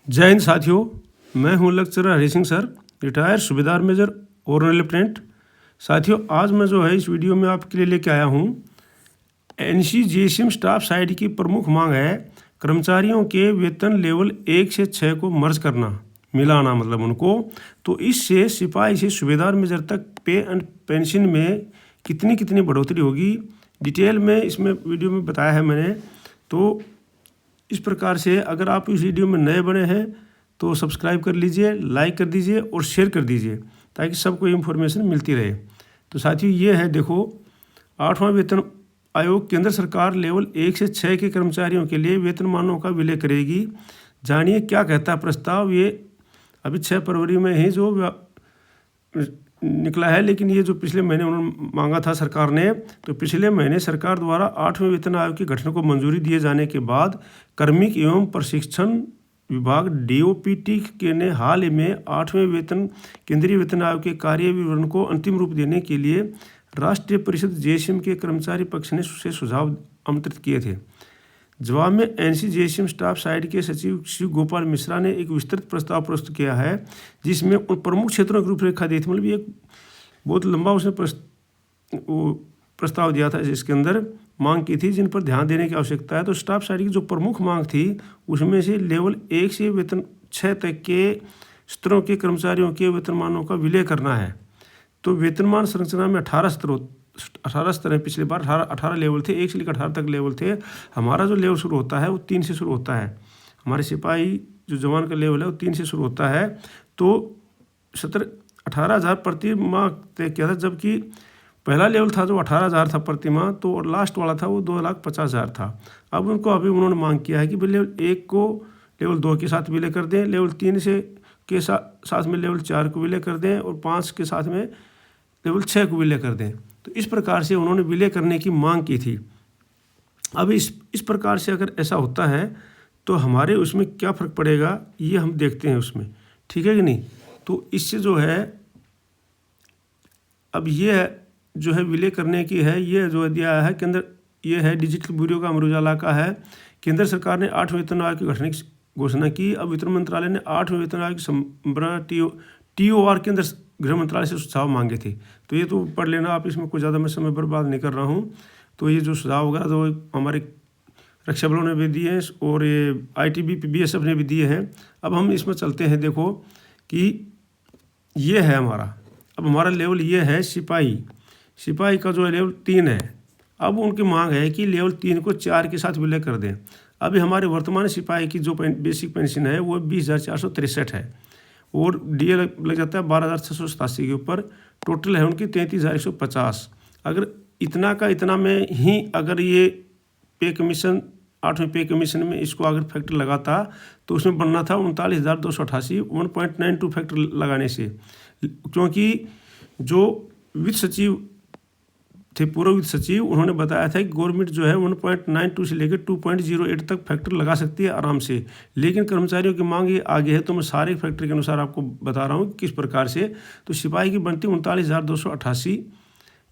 जय हिंद साथियों, मैं हूं lecturer Hari Singh sir, retired सूबेदार मेजर और लेफ्टिनेंट। साथियों, आज मैं जो है इस वीडियो में आपके लिए लेके आया हूं एनसीजेएसएम स्टाफ साइड की प्रमुख मांग है कर्मचारियों के वेतन लेवल 1 से 6 को मर्ज करना, मिलाना मतलब उनको। तो इससे सिपाही से सूबेदार मेजर तक पे एंड पेंशन में कितनी कितनी बढ़ोतरी होगी, डिटेल में इसमें वीडियो में बताया है मैंने। तो इस प्रकार से अगर आप इस वीडियो में नए बने हैं तो सब्सक्राइब कर लीजिए, लाइक कर दीजिए और शेयर कर दीजिए ताकि सबको इन्फॉर्मेशन मिलती रहे। तो साथियों, ये है देखो, 8वां वेतन आयोग केंद्र सरकार लेवल 1 से 6 के कर्मचारियों के लिए वेतनमानों का विलय करेगी। जानिए क्या कहता है प्रस्ताव। ये अभी 6 फरवरी में ही जो निकला है, लेकिन ये जो पिछले महीने उन्होंने मांगा था सरकार ने, तो पिछले महीने सरकार द्वारा 8वें वेतन आयोग के गठन को मंजूरी दिए जाने के बाद कार्मिक एवं प्रशिक्षण विभाग डीओपीटी के ने हाल ही में 8वें केंद्रीय वेतन आयोग के कार्य विवरण को अंतिम रूप देने के लिए राष्ट्रीय परिषद जेएसएम के कर्मचारी पक्ष ने सुझाव आमंत्रित किए थे। जवाब में एनसीजेएसएम स्टाफ साइड के सचिव शिव गोपाल मिश्रा ने एक विस्तृत प्रस्ताव प्रस्तुत किया है, जिसमें उन प्रमुख क्षेत्रों की रूपरेखा दी थी। मतलब एक बहुत लंबा उसने प्रस्ताव दिया था, जिसके अंदर मांग की थी जिन पर ध्यान देने की आवश्यकता है। तो स्टाफ साइड की जो प्रमुख मांग थी उसमें से लेवल 1 से वेतन 6 तक के स्तरों के कर्मचारियों के वेतनमानों का विलय करना है। तो वेतनमान संरचना में 18 स्तर हैं। पिछली बार 18 लेवल थे, 1 से लेकर 18 तक लेवल थे। हमारा जो लेवल शुरू होता है वो 3 से शुरू होता है। हमारे सिपाही जो जवान का लेवल है वो 3 से शुरू होता है। तो 18,000 प्रति माह तय किया था, जबकि पहला लेवल था जो 18,000 था प्रति माह, तो और लास्ट वाला था वो 2,50,000 था। अब उन्होंने मांग किया है कि लेवल 1 को लेवल 2 के साथ विलय कर दें, लेवल 3 से के साथ में लेवल 4 को विलय कर दें और 5 के साथ में लेवल 6 को विलय कर दें। तो इस प्रकार से उन्होंने विलय करने की मांग की थी। अब इस प्रकार से अगर ऐसा होता है तो हमारे उसमें क्या फ़र्क पड़ेगा, ये हम देखते हैं उसमें, ठीक है कि नहीं। तो इससे जो है अब ये जो है विलय करने की है, ये जो दिया है केंद्र, ये है डिजिटल ब्यूरो का, अमर उजाला का है। केंद्र सरकार ने 8वें वेतन आयोग के गठन की घोषणा की। अब वित्त मंत्रालय ने 8वें वेतन आयोग की टीओआर केंद्र गृह मंत्रालय से सुझाव मांगे थे। तो ये तो पढ़ लेना आप, इसमें कुछ ज़्यादा मैं समय बर्बाद नहीं कर रहा हूँ। तो ये जो सुझाव वगैरह जो हमारे रक्षा बलों ने भी दिए हैं और ये आईटीबीपी बीएसएफ ने भी दिए हैं। अब हम इसमें चलते हैं, देखो कि ये है हमारा, अब हमारा लेवल ये है सिपाही का जो लेवल 3 है। अब उनकी मांग है कि लेवल 3 को 4 के साथ विलय कर दें। अभी हमारे वर्तमान सिपाही की जो बेसिक पेंशन है वो 20,463 है और डीए लग जाता है 12,687 के ऊपर। टोटल है उनकी 33,150। अगर इतना का इतना में ही अगर ये पे कमीशन 8वें पे कमीशन में इसको अगर फैक्टर लगाता तो उसमें बनना था 39,288, 1.92 फैक्टर लगाने से। क्योंकि जो वित्त सचिव थे, पूर्व वित्त सचिव, उन्होंने बताया था कि गवर्नमेंट जो है 1.92 से लेकर 2.08 तक फैक्टर लगा सकती है आराम से, लेकिन कर्मचारियों की मांग ये आगे है। तो मैं सारे फैक्टर के अनुसार आपको बता रहा हूँ किस प्रकार से। तो सिपाही की बनती 39,288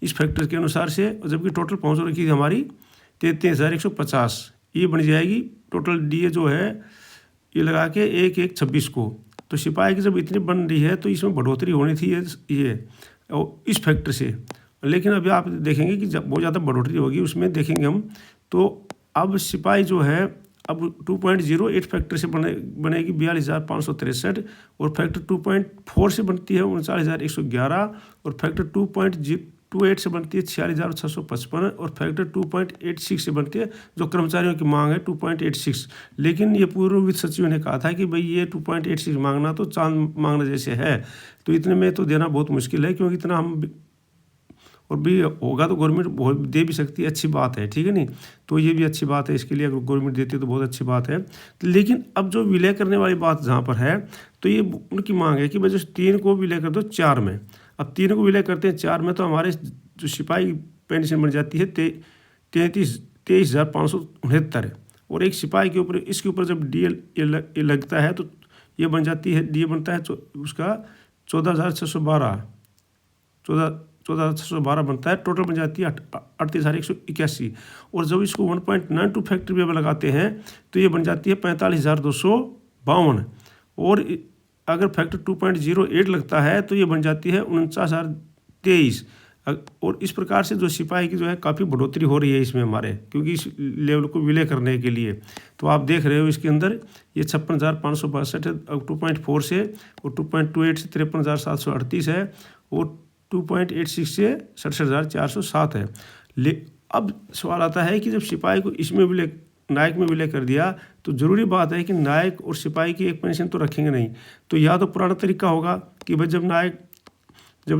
इस फैक्टर के अनुसार से, जबकि टोटल पहुँच रखी थी हमारी 33,150। ये बन जाएगी टोटल डीए जो है ये लगा के 1,126 को। तो सिपाही की जब इतनी बन रही है तो इसमें बढ़ोतरी होनी थी ये इस फैक्टर से। लेकिन अभी आप देखेंगे कि जब बहुत ज़्यादा बढ़ोतरी होगी उसमें देखेंगे हम। तो अब सिपाही जो है अब 2.08 फैक्टर से बनेगी 42,563 और फैक्टर 2.4 से बनती है 39,111 और फैक्टर 2.28 से बनती है 46,655 और फैक्टर 2.86 से बनती है जो कर्मचारियों की मांग है 2.86। लेकिन ये पूर्व वित्त सचिव ने कहा था कि भाई ये 2.86 मांगना तो चांद मांगना जैसे है, तो इतने में तो देना बहुत मुश्किल है, क्योंकि इतना हम और भी होगा तो गवर्नमेंट दे भी सकती है, अच्छी बात है, ठीक है नहीं। तो ये भी अच्छी बात है, इसके लिए अगर गवर्नमेंट देती है तो बहुत अच्छी बात है। लेकिन अब जो विलय करने वाली बात जहाँ पर है, तो ये उनकी मांग है कि भाई जो 3 को विलय कर दो 4 में। अब 3 को विलय करते हैं 4 में तो हमारे जो सिपाही पेंशन बन जाती है 23,569 और एक सिपाही के ऊपर इसके ऊपर जब डीए लगता है तो ये बन जाती है, डीए बनता है उसका 14,612 बनता है। टोटल बन जाती है 38,181 और जब इसको 1.92 फैक्टर भी लगाते हैं तो ये बन जाती है 45,252। और अगर फैक्टर 2.08 लगता है तो ये बन जाती है 49,023। और इस प्रकार से जो सिपाही की जो है काफ़ी बढ़ोतरी हो रही है इसमें हमारे, क्योंकि इस लेवल को विलय करने के लिए। तो आप देख रहे हो इसके अंदर ये 56,562 है 2.4 से, और 2.28 से 53,738 है, और 2.86 से 67,407 है। अब सवाल आता है कि जब सिपाही को इसमें विलय, नायक में विलय कर दिया, तो ज़रूरी बात है कि नायक और सिपाही की एक पेंशन तो रखेंगे नहीं। तो या तो पुराना तरीका होगा कि भाई जब नायक जो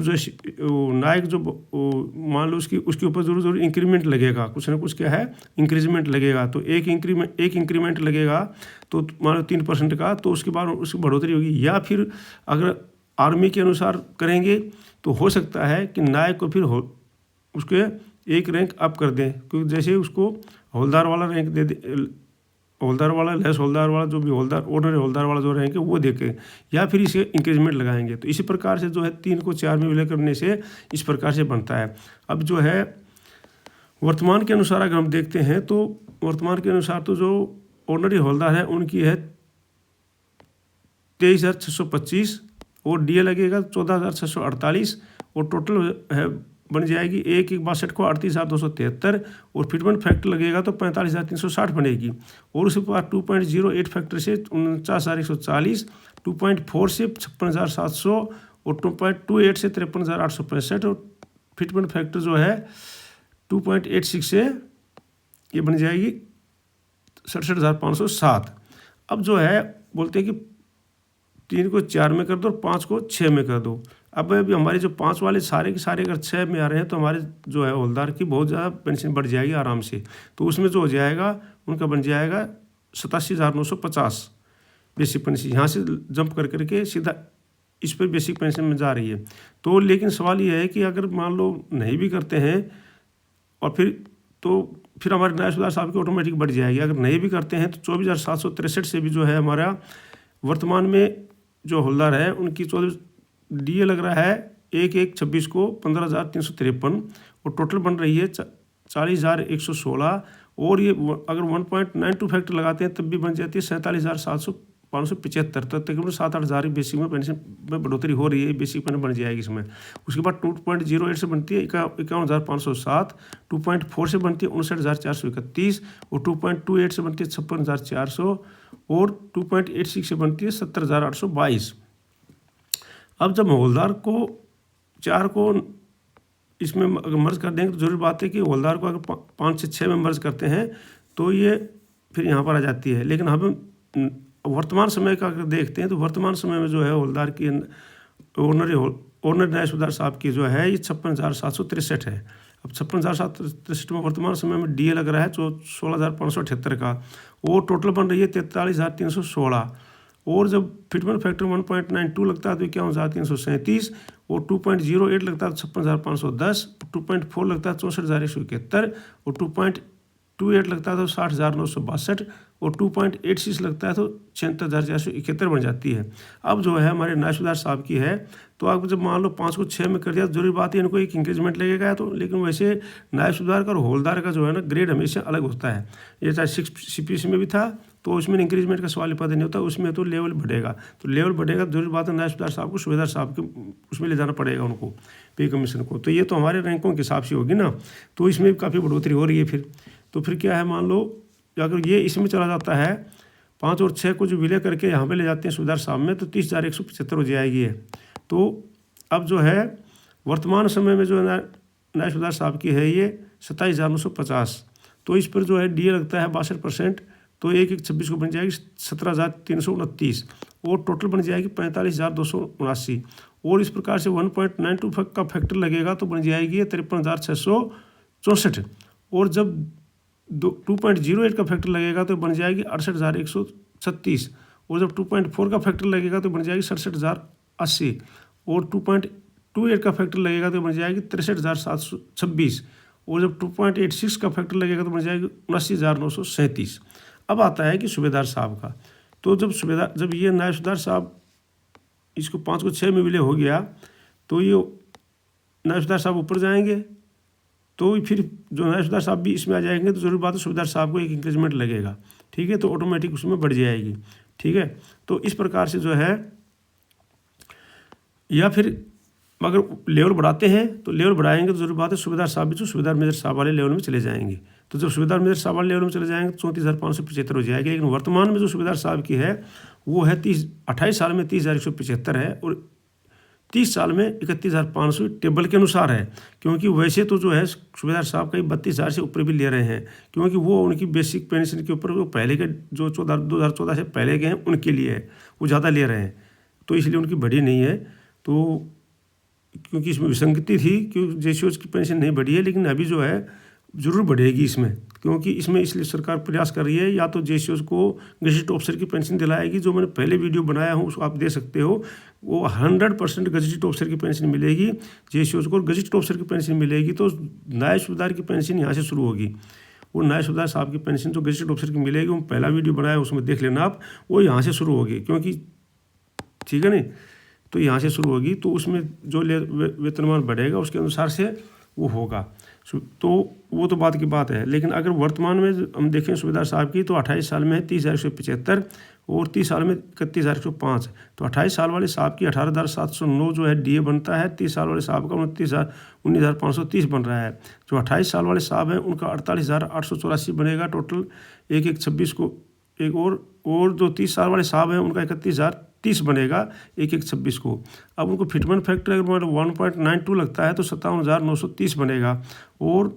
मान लो उसके ऊपर जरूर इंक्रीमेंट लगेगा, कुछ ना कुछ क्या है इंक्रीजमेंट लगेगा, तो एक इंक्रीमेंट लगेगा तो मान लो 3% का, तो उसके बाद उसकी बढ़ोतरी होगी। या फिर अगर आर्मी के अनुसार करेंगे तो हो सकता है कि नायक को फिर उसके एक रैंक अप कर दें, क्योंकि जैसे उसको हवलदार वाला रैंक दे दे, हवलदार वाला लेस हवलदार वाला जो भी हवलदार ऑर्डनरी हवलदार वाला जो रहेंगे वो देखें, या फिर इसे इंक्रीजमेंट लगाएंगे। तो इसी प्रकार से जो है 3 को 4 में विलय करने से इस प्रकार से बनता है। अब जो है वर्तमान के अनुसार अगर हम देखते हैं तो वर्तमान के अनुसार तो जो ऑर्डनरी हवलदार है उनकी है 23,625, और डीए लगेगा 14,648, और टोटल है बन जाएगी 1,62 को 38,273, और फिटमेंट फैक्टर लगेगा तो 45,360 बनेगी। और उसके बाद 2.08 फैक्टर से 49,140, 2.4 से 56,700, और 2.28 से 53,865, और फिटमेंट फैक्टर जो है 2.86 से ये बन जाएगी 67,507। अब जो है बोलते हैं कि 3 को 4 में कर दो और 5 को 6 में कर दो। अब अभी हमारे जो 5 वाले सारे के सारे अगर 6 में आ रहे हैं तो हमारे जो है हवलदार की बहुत ज़्यादा पेंशन बढ़ जाएगी आराम से। तो उसमें जो हो जाएगा उनका बन जाएगा 87,950 बेसिक पेंशन। यहाँ से जंप कर करके सीधा इस पर बेसिक पेंशन में जा रही है। तो लेकिन सवाल ये है कि अगर मान लो नहीं भी करते हैं और फिर हमारे नायब सूबेदार साहब की ऑटोमेटिक बढ़ जाएगी। अगर नहीं भी करते हैं तो 24,763 से भी जो है हमारा वर्तमान में जो हवलदार है उनकी 24 डीए लग रहा है 1/1/26 को 15,353, और टोटल बन रही है 40,116। और ये अगर 1.92 फैक्टर लगाते हैं तब भी बन जाती है 47,575। तो तकरीबन 7-8 हज़ार बेसिक में पेंशन में बढ़ोतरी हो रही है, बेसिक पेंशन बन जाएगी इसमें। उसके बाद 2.08 से बनती है 51,507, 2.4 से बनती है 59,431, और 2.28 से बनती है 56,400, और 2.86 से बनती है 70,822। अब जब हवलदार को 4 को इसमें अगर मर्ज कर देंगे तो जरूरी बात है कि हवलदार को अगर 5 से 6 में मर्ज करते हैं तो ये फिर यहाँ पर आ जाती है। लेकिन हम वर्तमान समय का अगर देखते हैं तो वर्तमान समय में जो है हवलदार की ऑनरी नायब सूबेदार साहब की जो है ये 56,763 है। अब 56,763 में वर्तमान समय में डीए लग रहा है 16,578 का, और टोटल बन रही है 43,316। और जब फिटमेंट फैक्टर 1.92 लगता है तो 51,337, और 2.08 लगता है तो 56,510, 2.4 लगता है 64,171, और 2.28 लगता है तो 60,962, और 2.86 लगता है तो 76,471 बन जाती है। अब जो है हमारे नायब सूबेदार साहब की है, तो आप जब मान लो 5 को 6 में कर दिया तो जरूरी बात है इनको एक इंक्रीजमेंट लगेगा। तो लेकिन वैसे नायब सूबेदार का और हवलदार का जो है ना ग्रेड हमेशा अलग होता है। ये चाहे 6 CPC में भी था तो उसमें इंक्रीजमेंट का सवाल पता नहीं होता, उसमें तो लेवल बढ़ेगा। तो लेवल बढ़ेगा तो जरूरी बात है नायब सूबेदार साहब को सूबेदार साहब के उसमें ले जाना पड़ेगा उनको, पे कमीशन को। तो ये तो हमारे रैंकों के हिसाब से होगी ना, तो इसमें काफ़ी बढ़ोतरी हो रही है। तो फिर क्या है, मान लो अगर ये इसमें चला जाता है 5 और 6 को जो विलय करके यहाँ पे ले जाते हैं सूबेदार साहब में, तो 30,175 हो जाएगी है। तो अब जो है वर्तमान समय में जो नायब सूबेदार साहब की है ये 27,950। तो इस पर जो है डीए लगता है 62%, तो 1/1/26 को बन जाएगी 17,329, और टोटल बन जाएगी 45,279। और इस प्रकार से 1.92 का फैक्टर लगेगा तो बन जाएगी 53,664। और जब 2.08 का फैक्टर लगेगा तो बन जाएगी 68,136, और जब 2.4 का फैक्टर लगेगा तो बन जाएगी 67,080, और 2.28 का फैक्टर लगेगा तो बन जाएगी 63,726, और जब 2.86 का फैक्टर लगेगा तो बन जाएगी 79,937। अब आता है कि सूबेदार साहब का। तो जब ये नायब सूबेदार साहब इसको 5 को 6 में विलय हो गया तो ये नायब सूबेदार साहब ऊपर जाएंगे, तो फिर जो नायब सूबेदार साहब भी इसमें आ जाएंगे। तो जरूरी बात है सूबेदार साहब को एक इंक्रीजमेंट लगेगा, ठीक है, तो ऑटोमेटिक उसमें बढ़ जाएगी। ठीक है। तो इस प्रकार से जो है, या फिर अगर लेवल बढ़ाते हैं तो लेवल बढ़ाएंगे तो जरूर बात है सूबेदार साहब भी जो सूबेदार मेजर साहब वाले लेवल में चले जाएंगे। तो जब सूबेदार मेजर साहब वाले लेवल में चले जाएंगे तो 34,575 हो जाएगी। लेकिन वर्तमान में जो सूबेदार साहब की है वो है 28 साल में 30,175 है और 30 साल में 31,500 टेबल के अनुसार है। क्योंकि वैसे तो जो है सूबेदार साहब का 32,000 से ऊपर भी ले रहे हैं, क्योंकि वो उनकी बेसिक पेंशन के ऊपर वो पहले के जो 2014 से पहले के हैं उनके लिए है, वो ज़्यादा ले रहे हैं, तो इसलिए उनकी बढ़ी नहीं है। तो क्योंकि इसमें विसंगति थी, क्योंकि जेसीओज की पेंशन नहीं बढ़ी है, लेकिन अभी जो है ज़रूर बढ़ेगी इसमें, क्योंकि इसमें इसलिए सरकार प्रयास कर रही है या तो जेसीओज को गजेटेड ऑफिसर की पेंशन दिलाएगी, जो मैंने पहले वीडियो बनाया हूँ उसको आप दे सकते हो, वो 100% गजेटेड ऑफिसर की पेंशन मिलेगी जेसीओज को, और गजेटेड ऑफिसर की पेंशन मिलेगी तो नायब सूबेदार की पेंशन यहाँ से शुरू होगी। वो नायब सूबेदार साहब की पेंशन जो गजेटेड ऑफिसर की मिलेगी, वो पहला वीडियो बनाया उसमें देख लेना आप, वो यहाँ से शुरू होगी, क्योंकि ठीक है नहीं, तो यहाँ से शुरू होगी, तो उसमें जो वेतनमान बढ़ेगा उसके अनुसार से वो होगा। तो वो तो बात की बात है। लेकिन अगर वर्तमान में हम देखें सूबेदार साहब की, तो 28 साल में है 30,175 और 30 साल में 31,105। तो 28 साल वाले साहब की 18,709 जो है डीए बनता है, 30 साल वाले साहब का 19,530 बन रहा है। जो 28 साल वाले साहब हैं उनका 48,884 बनेगा टोटल 1/1/26 को, एक और जो 30 साल वाले साहब हैं उनका 31,030 बनेगा 1/1/26 को। अब उनको फिटमेंट फैक्टर अगर 1.92 लगता है तो 57,930 बनेगा, और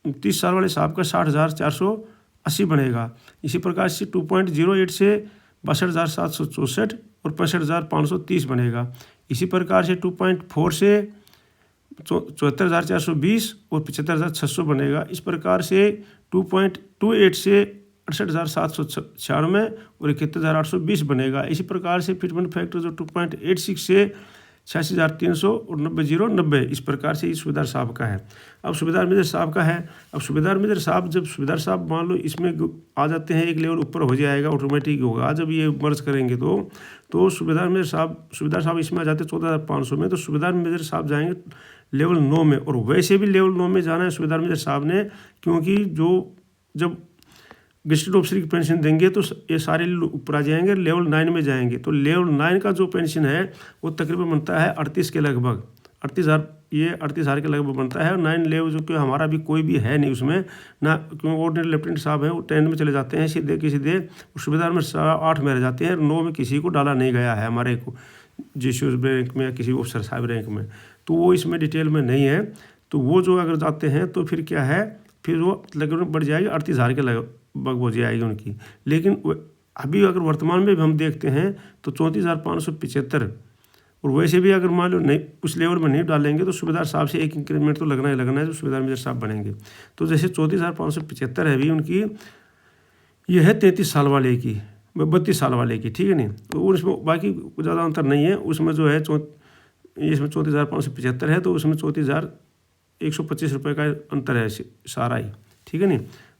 30 साल वाले साहब का 60,480 बनेगा। इसी प्रकार से 2.08 से 62,764 और 65,530 बनेगा। इसी प्रकार से 2.4 से 74,420 और 75,600 बनेगा। इस प्रकार से 2.28 से 68,796 और 71,820 बनेगा। इसी प्रकार से फिटमेंट फैक्टर जो 2.86 से 86,300 और 90,090, इस प्रकार से इस सूबेदार साहब का है। अब सूबेदार मेजर साहब का है। अब सूबेदार मेजर साहब, जब सूबेदार साहब मान लो इसमें आ जाते हैं, एक लेवल ऊपर हो जाएगा, ऑटोमेटिक होगा जब ये मर्ज करेंगे तो सूबेदार साहब इसमें आ जाते हैं 14,500 में, तो सूबेदार मेजर साहब जाएंगे लेवल 9 में। और वैसे भी लेवल 9 में जाना है सूबेदार मेजर साहब ने, क्योंकि जब गजेटेड ऑफिसर की पेंशन देंगे तो ये सारे ऊपर आ जाएंगे, लेवल 9 में जाएंगे। तो लेवल 9 का जो पेंशन है वो तकरीबन बनता है 38 के लगभग, 38,000 के लगभग बनता है। 9 लेवल जो कि हमारा भी कोई भी है नहीं उसमें ना, क्योंकि ऑर्डिनरी लेफ्टिनेंट साहब हैं वो 10 में चले जाते हैं सीधे की सीधे, सूबेदार में 8 में रह जाते हैं, 9 में किसी को डाला नहीं गया है हमारे को जेसीओ रैंक में या किसी ऑफिसर साहब रैंक में, तो वो इसमें डिटेल में नहीं है। तो वो जो अगर जाते हैं तो फिर क्या है, फिर वो लगभग बढ़ जाएगी 38,000 के लगभग हो जाएगी उनकी। लेकिन अभी अगर वर्तमान में भी हम देखते हैं तो 34,575, और वैसे भी अगर मान लो नहीं उस लेवल में नहीं डालेंगे तो सूबेदार साहब से एक इंक्रीमेंट तो लगना ही लगना है जो सूबेदार मेजर साहब बनेंगे। तो जैसे 34,575 है अभी उनकी, ये है 33 साल वाले की, 32 साल वाले की, ठीक है नहीं। तो उसमें बाकी ज़्यादा अंतर नहीं है, उसमें जो है इसमें 34,575 है, तो उसमें 34,125 रुपये का अंतर है सारा ही, ठीक है नहीं।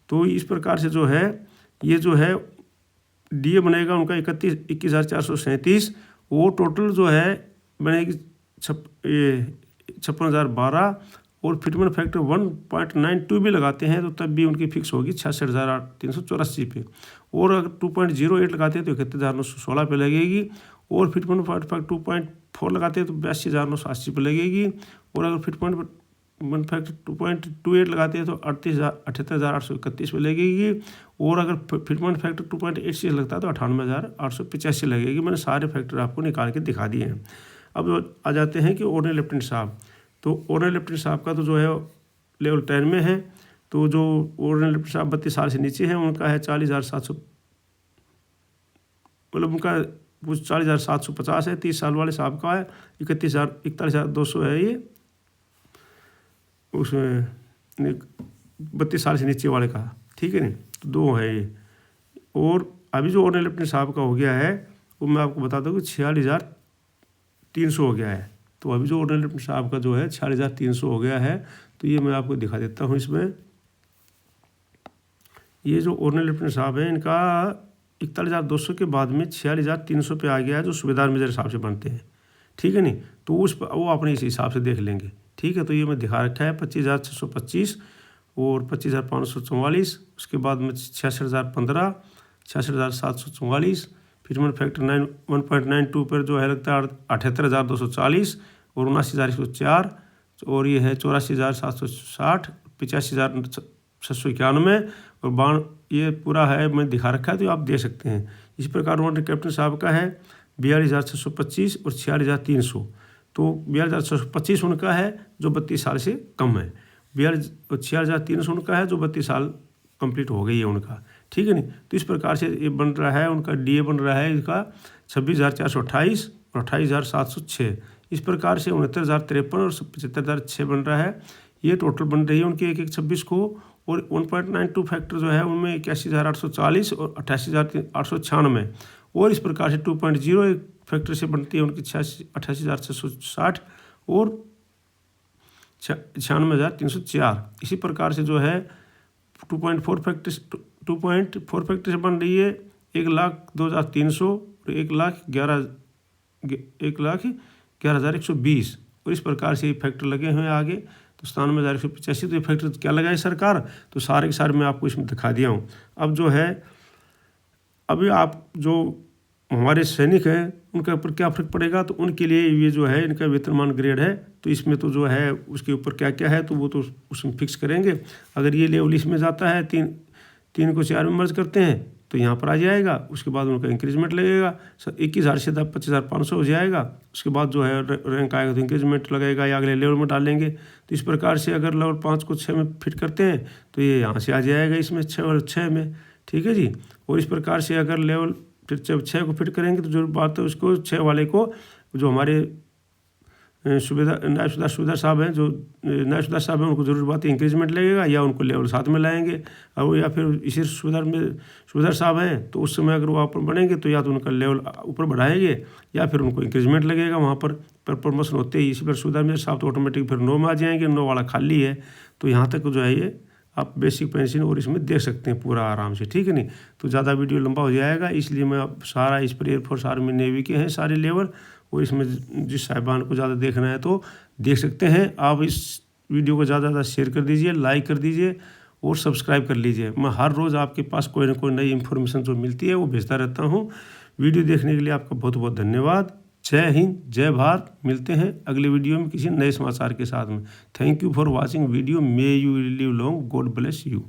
तो इस प्रकार से जो है ये जो है डीए बनेगा उनका 21,437, वो टोटल जो है बनेगी 56,012, और फिटमेंट फैक्टर 1.92 भी लगाते हैं तो तब भी उनकी फिक्स होगी 66,384 पे, और अगर 2.08 लगाते हैं तो 71,916 पे लगेगी, और फिटमेंट फैक्टर 2.4 लगाते हैं तो 82,980 पे लगेगी, और अगर फिटमेंट फैक्टर 2.28 लगाते हैं तो 78,831 पे लगेगी, और अगर फिटमेंट फैक्टर 2.86 लगता है तो 98,885 लगेगी। मैंने सारे फैक्टर आपको निकाल के दिखा दिए हैं। अब आ जाते हैं कि ऑर्डिनरी लेफ्टिनेंट साहब, तो ऑर्डिनरी लेफ्टिनेंट साहब का तो जो है लेवल 10 में है। तो जो ऑर्डिनरी लेफ्टिनेंट साहब 32 साल से नीचे हैं उनका है 40,700, मतलब उनका 40,750 है। 30 साल वाले साहब का है 41,200 है ये, उसमें 32 साल से नीचे वाले का, ठीक है नहीं, तो 2 है ये। और अभी जो ऑर्डिनरी लेफ्टिनेंट साहब का हो गया है वो मैं आपको बता दूँ कि 46,300 हो गया है। तो अभी जो ऑर्डिनरी लेफ्टिनेंट साहब का जो है 46,300 हो गया है। तो ये मैं आपको दिखा देता हूँ। इसमें ये जो ऑर्डिनरी लेफ्टिनेंट साहब हैं इनका 41,200 के बाद में 46,300 पे आ गया है, जो सूबेदार मेजर साहब से बनते हैं, ठीक है नहीं। तो वो अपने इस हिसाब से देख लेंगे, ठीक है। तो ये मैं दिखा रखा है 25,625 और 25,544, उसके बाद में 66,015, 66,744, फिटमेंट फैक्टर 1.92 पर जो है लगता है 78,240 और 79,104, और ये है 84,760, 85,691 और बाण ये पूरा है, मैं दिखा रखा है तो आप दे सकते हैं। इसी प्रकार वॉन्टर कैप्टन साहब का है 42,625 और 46,300, तो 42,625 उनका है जो 32 साल से कम है, 46,300 उनका है जो 32 साल कंप्लीट हो गई है उनका, ठीक है नहीं। तो इस प्रकार से ये बन रहा है उनका डीए बन रहा है इसका 26,428 और 28,706, इस प्रकार से 69,053 और 75,006 बन रहा है। ये टोटल बन रही है उनकी 1/1/26 को, और 1.92 फैक्टर जो है उनमें 81,840 और 88,896, और इस प्रकार से 2.01 फैक्टर से बनती है उनकी 88,660 और 96,304। इसी प्रकार से जो है 2.4 फैक्टर से बन रही है 1,02,300 और 1,11,120, और इस प्रकार से ये फैक्टर लगे हुए हैं आगे, तो 97,185। तो ये फैक्टर क्या लगाए सरकार, तो सारे के सारे मैं आपको इसमें दिखा दिया हूँ। अब जो है अभी आप जो हमारे सैनिक हैं उनके ऊपर क्या फ़र्क पड़ेगा, तो उनके लिए ये जो है इनका वेतनमान ग्रेड है, तो इसमें तो जो है उसके ऊपर क्या क्या है तो वो तो उसमें फिक्स करेंगे। अगर ये लेवल इसमें जाता है 3 को 4 में मर्ज करते हैं तो यहाँ पर आ जाएगा, उसके बाद उनका इंक्रीजमेंट लगेगा 21,000 से 25,500 हो जाएगा, उसके बाद जो है रैंक आएगा तो इंक्रीजमेंट लगेगा या अगले लेवल में डालेंगे। तो इस प्रकार से अगर लेवल 5 को 6 में फिट करते हैं तो ये यहाँ से आ जाएगा इसमें 6 और 6 में, ठीक है जी। और इस प्रकार से अगर लेवल फिर जब 6 को फिट करेंगे तो जरूर बात है उसको 6 वाले को जो हमारे नायब सुबेदार साहब हैं, जो नायब सुबेदार साहब हैं उनको जरूर बात है इंक्रीजमेंट लगेगा, या उनको लेवल 7 में लाएंगे, और या फिर इसी सुबेदार साहब हैं तो उस समय अगर वो ऊपर बढ़ेंगे तो या तो उनका लेवल ऊपर बढ़ाएंगे या फिर उनको इंक्रीजमेंट लगेगा वहाँ पर प्रमोशन होते ही। इसी पर सुबेदार साहब तो ऑटोमेटिक फिर 9 में आ जाएंगे, 9 वाला खाली है, तो यहाँ तक जो है ये आप बेसिक पेंशन और इसमें देख सकते हैं पूरा आराम से, ठीक है नहीं। तो ज़्यादा वीडियो लंबा हो जाएगा, इसलिए मैं अब सारा इस पर एयरफोर्स आर्मी नेवी के हैं सारे लेवल, और इसमें जिस साहिबान को ज़्यादा देखना है तो देख सकते हैं। आप इस वीडियो को ज़्यादा शेयर कर दीजिए, लाइक कर दीजिए और सब्सक्राइब कर लीजिए। मैं हर रोज़ आपके पास कोई ना कोई नई इन्फॉर्मेशन जो मिलती है वो भेजता रहता हूँ। वीडियो देखने के लिए आपका बहुत बहुत धन्यवाद। जय हिंद, जय भारत। मिलते हैं अगले वीडियो में किसी नए समाचार के साथ में। Thank you for watching video. May you live long, God bless you.